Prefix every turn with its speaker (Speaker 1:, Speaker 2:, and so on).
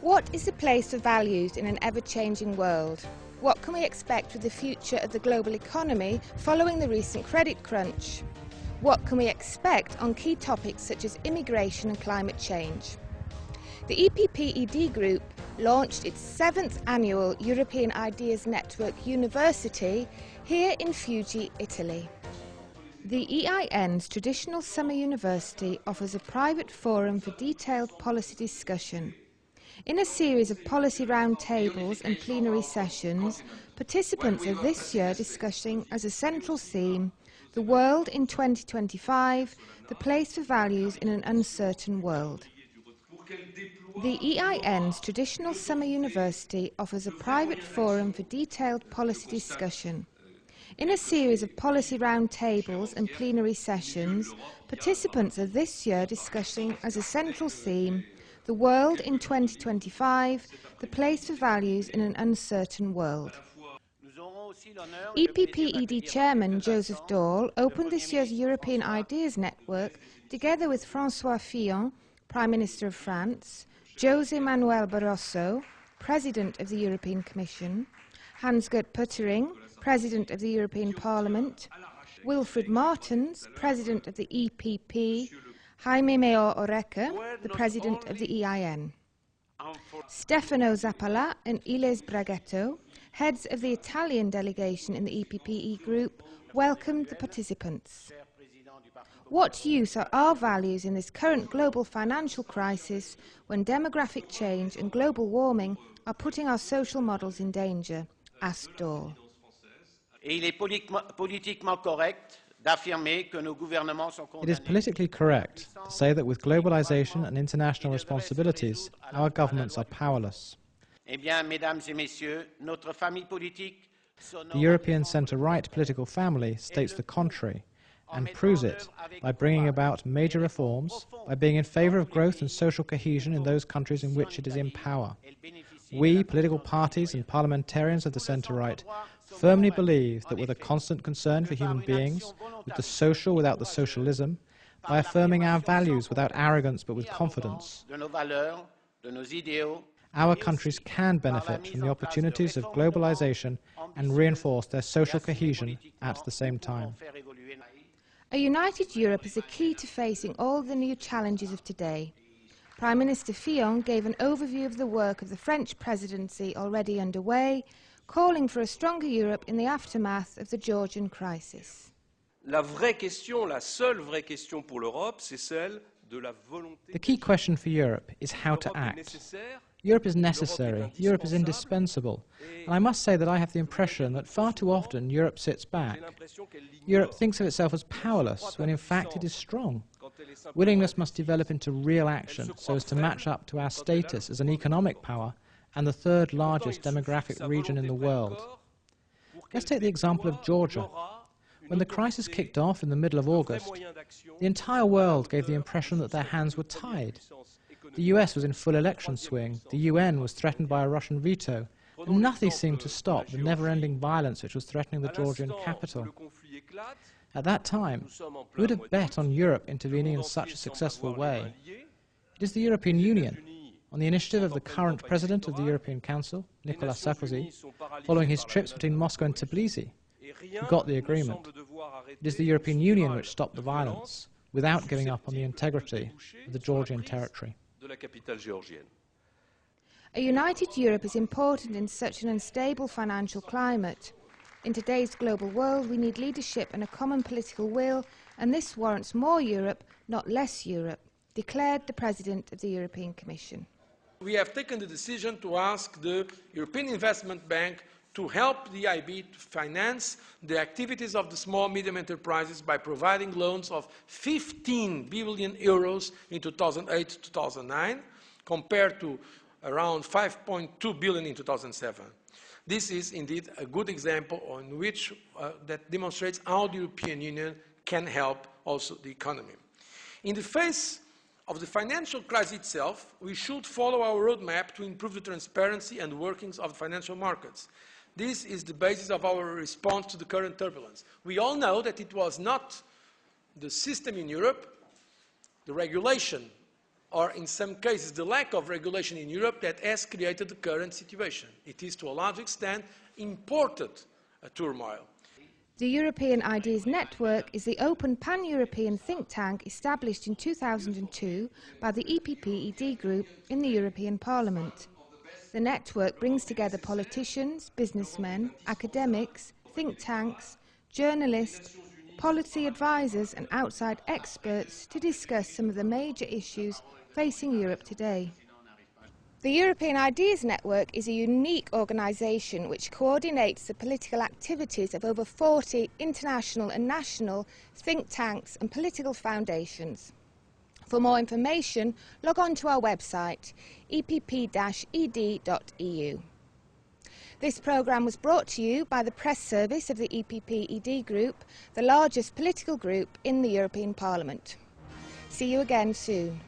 Speaker 1: What is the place of values in an ever-changing world? What can we expect with the future of the global economy following the recent credit crunch? What can we expect on key topics such as immigration and climate change? The EPP-ED Group launched its 7th annual European Ideas Network University here in Fuji, Italy. The EIN's traditional summer university offers a private forum for detailed policy discussion. In a series of policy roundtables and plenary sessions, participants are this year discussing as a central theme the world in 2025, the place for values in an uncertain world. The EIN's traditional summer university offers a private forum for detailed policy discussion. In a series of policy roundtables and plenary sessions, participants are this year discussing as a central theme the world in 2025, the place for values in an uncertain world. EPP-ED Chairman Joseph Daul opened this year's European Ideas Network together with François Fillon, Prime Minister of France, José Manuel Barroso, President of the European Commission, Hans-Gert Pöttering, President of the European Parliament, Wilfried Martens, President of the EPP, Jaime Mayor Oreca, the President of the EIN. Stefano Zappala and Iles Braghetto, heads of the Italian delegation in the EPP-E group, welcomed the participants. What use are our values in this current global financial crisis when demographic change and global warming are putting our social models in danger? Asked Daul.
Speaker 2: It is politically correct to say that with globalization and international responsibilities, our governments are powerless. The European centre-right political family states the contrary and proves it by bringing about major reforms, by being in favour of growth and social cohesion in those countries in which it is in power. We, political parties and parliamentarians of the centre-right, firmly believe that with a constant concern for human beings, with the social without the socialism, by affirming our values without arrogance but with confidence, our countries can benefit from the opportunities of globalization and reinforce their social cohesion at the same time.
Speaker 1: A united Europe is the key to facing all the new challenges of today. Prime Minister Fillon gave an overview of the work of the French presidency already underway, calling for a stronger Europe in the aftermath of the Georgian crisis.
Speaker 3: La seule vraie question pour l'Europe, c'est celle de la volonté.
Speaker 2: The key question for Europe is how to act. Europe is necessary, Europe is indispensable, and I must say that I have the impression that far too often Europe sits back. Europe thinks of itself as powerless when in fact it is strong. Willingness must develop into real action so as to match up to our status as an economic power and the third largest demographic region in the world. Let's take the example of Georgia. When the crisis kicked off in the middle of August, the entire world gave the impression that their hands were tied. The US was in full election swing, the UN was threatened by a Russian veto, and nothing seemed to stop the never-ending violence which was threatening the Georgian capital. At that time, who would have bet on Europe intervening in such a successful way? It is the European Union, on the initiative of the current President of the European Council, Nicolas Sarkozy, following his trips between Moscow and Tbilisi, who got the agreement. It is the European Union which stopped the violence, without giving up on the integrity of the Georgian territory.
Speaker 1: A united Europe is important in such an unstable financial climate. In today's global world, we need leadership and a common political will, and this warrants more Europe, not less Europe, declared the President of the European Commission.
Speaker 4: We have taken the decision to ask the European Investment Bank to help the EIB to finance the activities of the small and medium enterprises by providing loans of 15 billion euros in 2008-2009, compared to around 5.2 billion in 2007. This is indeed a good example on which that demonstrates how the European Union can help also the economy. In the face of the financial crisis itself, we should follow our roadmap to improve the transparency and workings of the financial markets. This is the basis of our response to the current turbulence. We all know that it was not the system in Europe, the regulation or in some cases the lack of regulation in Europe that has created the current situation. It is to a large extent imported turmoil.
Speaker 1: The European Ideas Network is the open pan-European think tank established in 2002 by the EPP-ED group in the European Parliament. The network brings together politicians, businessmen, academics, think tanks, journalists, policy advisors and outside experts to discuss some of the major issues facing Europe today. The European Ideas Network is a unique organisation which coordinates the political activities of over 40 international and national think tanks and political foundations. For more information, log on to our website, epp-ed.eu. This programme was brought to you by the press service of the EPP-ED Group, the largest political group in the European Parliament. See you again soon.